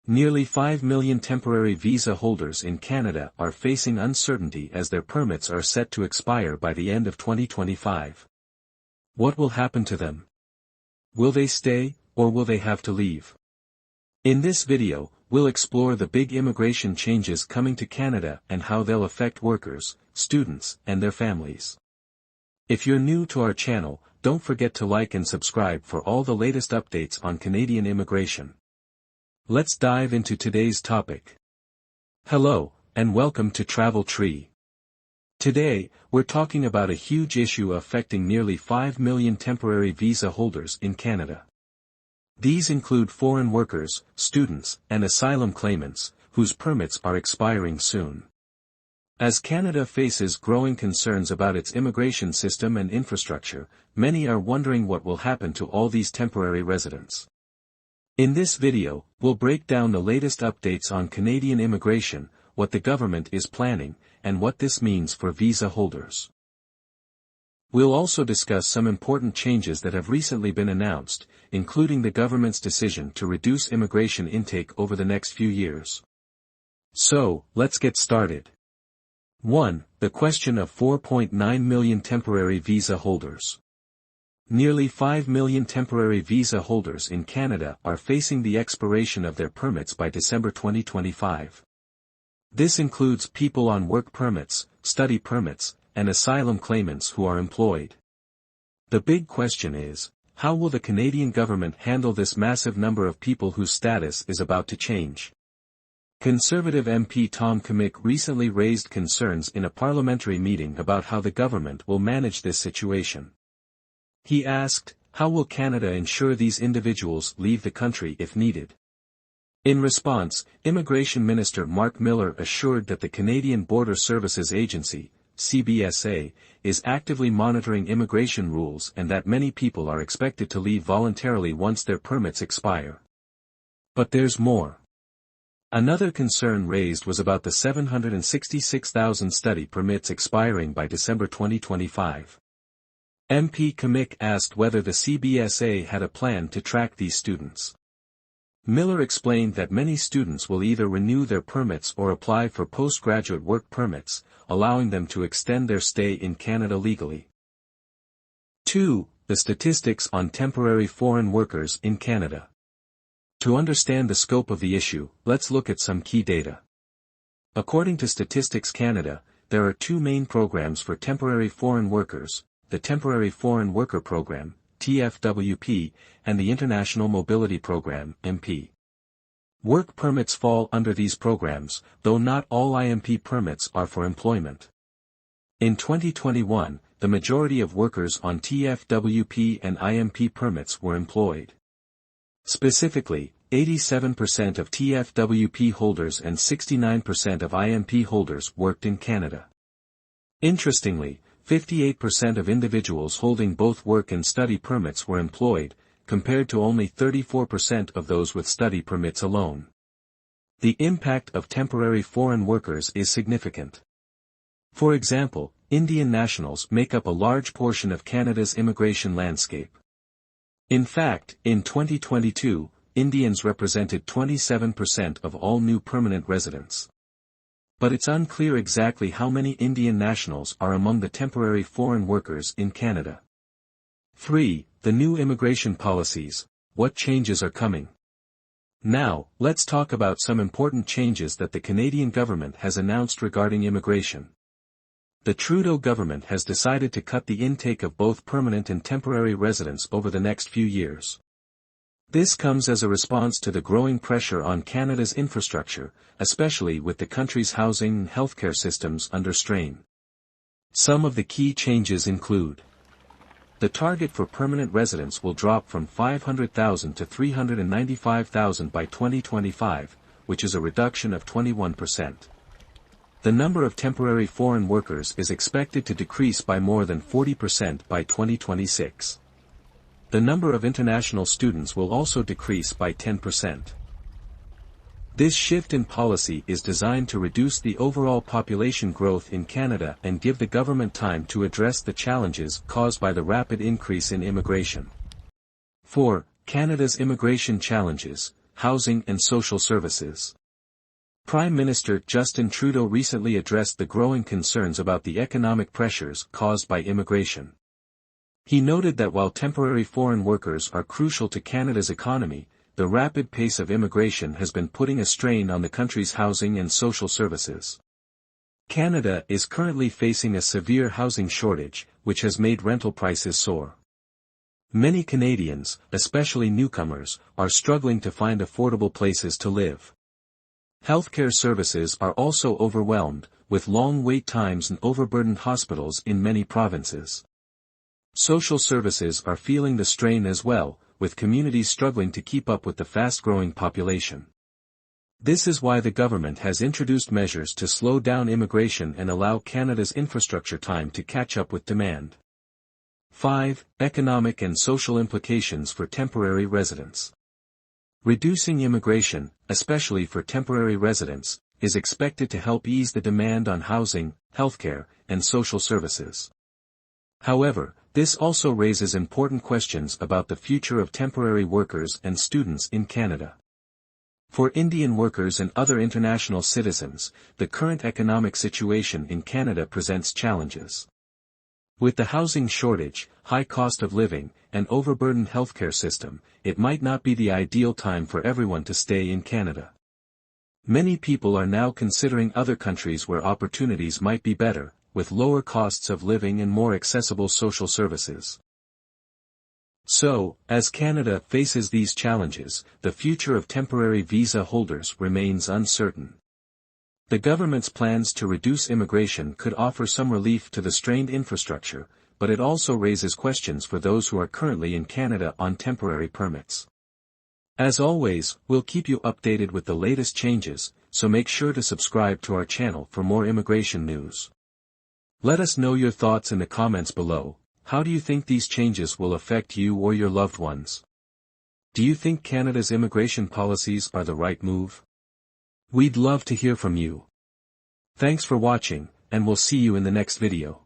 Nearly 5 million temporary visa holders in Canada are facing uncertainty as their permits are set to expire by the end of 2025. What will happen to them? Will they stay, or will they have to leave? In this video, we'll explore the big immigration changes coming to Canada and how they'll affect workers, students, and their families. If you're new to our channel, don't forget to like and subscribe for all the latest updates on Canadian immigration. Let's dive into today's topic. Hello, and welcome to Travel Tree. Today, we're talking about a huge issue affecting nearly 5 million temporary visa holders in Canada. These include foreign workers, students, and asylum claimants, whose permits are expiring soon. As Canada faces growing concerns about its immigration system and infrastructure, many are wondering what will happen to all these temporary residents. In this video, we'll break down the latest updates on Canadian immigration, what the government is planning, and what this means for visa holders. We'll also discuss some important changes that have recently been announced, including the government's decision to reduce immigration intake over the next few years. So, let's get started. 1. The question of 4.9 million temporary visa holders. Nearly 5 million temporary visa holders in Canada are facing the expiration of their permits by December 2025. This includes people on work permits, study permits, and asylum claimants who are employed. The big question is, how will the Canadian government handle this massive number of people whose status is about to change? Conservative MP Tom Commick recently raised concerns in a parliamentary meeting about how the government will manage this situation. He asked, how will Canada ensure these individuals leave the country if needed? In response, Immigration Minister Mark Miller assured that the Canadian Border Services Agency, CBSA, is actively monitoring immigration rules and that many people are expected to leave voluntarily once their permits expire. But there's more. Another concern raised was about the 766,000 study permits expiring by December 2025. MP Commick asked whether the CBSA had a plan to track these students. Miller explained that many students will either renew their permits or apply for postgraduate work permits, allowing them to extend their stay in Canada legally. 2. The statistics on temporary foreign workers in Canada. To understand the scope of the issue, let's look at some key data. According to Statistics Canada, there are two main programs for temporary foreign workers, the Temporary Foreign Worker Program, TFWP, and the International Mobility Program, MP. Work permits fall under these programs, though not all IMP permits are for employment. In 2021, the majority of workers on TFWP and IMP permits were employed. Specifically, 87% of TFWP holders and 69% of IMP holders worked in Canada. Interestingly, 58% of individuals holding both work and study permits were employed, compared to only 34% of those with study permits alone. The impact of temporary foreign workers is significant. For example, Indian nationals make up a large portion of Canada's immigration landscape. In fact, in 2022, Indians represented 27% of all new permanent residents. But it's unclear exactly how many Indian nationals are among the temporary foreign workers in Canada. 3. The new immigration policies, what changes are coming? Now, let's talk about some important changes that the Canadian government has announced regarding immigration. The Trudeau government has decided to cut the intake of both permanent and temporary residents over the next few years. This comes as a response to the growing pressure on Canada's infrastructure, especially with the country's housing and healthcare systems under strain. Some of the key changes include: the target for permanent residents will drop from 500,000 to 395,000 by 2025, which is a reduction of 21%. The number of temporary foreign workers is expected to decrease by more than 40% by 2026. The number of international students will also decrease by 10%. This shift in policy is designed to reduce the overall population growth in Canada and give the government time to address the challenges caused by the rapid increase in immigration. 4. Canada's immigration challenges, housing and social services. Prime Minister Justin Trudeau recently addressed the growing concerns about the economic pressures caused by immigration. He noted that while temporary foreign workers are crucial to Canada's economy, the rapid pace of immigration has been putting a strain on the country's housing and social services. Canada is currently facing a severe housing shortage, which has made rental prices soar. Many Canadians, especially newcomers, are struggling to find affordable places to live. Healthcare services are also overwhelmed, with long wait times and overburdened hospitals in many provinces. Social services are feeling the strain as well, with communities struggling to keep up with the fast-growing population. This is why the government has introduced measures to slow down immigration and allow Canada's infrastructure time to catch up with demand. 5. Economic and social implications for temporary residents. Reducing immigration, especially for temporary residents, is expected to help ease the demand on housing, healthcare, and social services. However, this also raises important questions about the future of temporary workers and students in Canada. For Indian workers and other international citizens, the current economic situation in Canada presents challenges. With the housing shortage, high cost of living, and overburdened healthcare system, it might not be the ideal time for everyone to stay in Canada. Many people are now considering other countries where opportunities might be better, with lower costs of living and more accessible social services. So, as Canada faces these challenges, the future of temporary visa holders remains uncertain. The government's plans to reduce immigration could offer some relief to the strained infrastructure, but it also raises questions for those who are currently in Canada on temporary permits. As always, we'll keep you updated with the latest changes, so make sure to subscribe to our channel for more immigration news. Let us know your thoughts in the comments below. How do you think these changes will affect you or your loved ones? Do you think Canada's immigration policies are the right move? We'd love to hear from you. Thanks for watching, and we'll see you in the next video.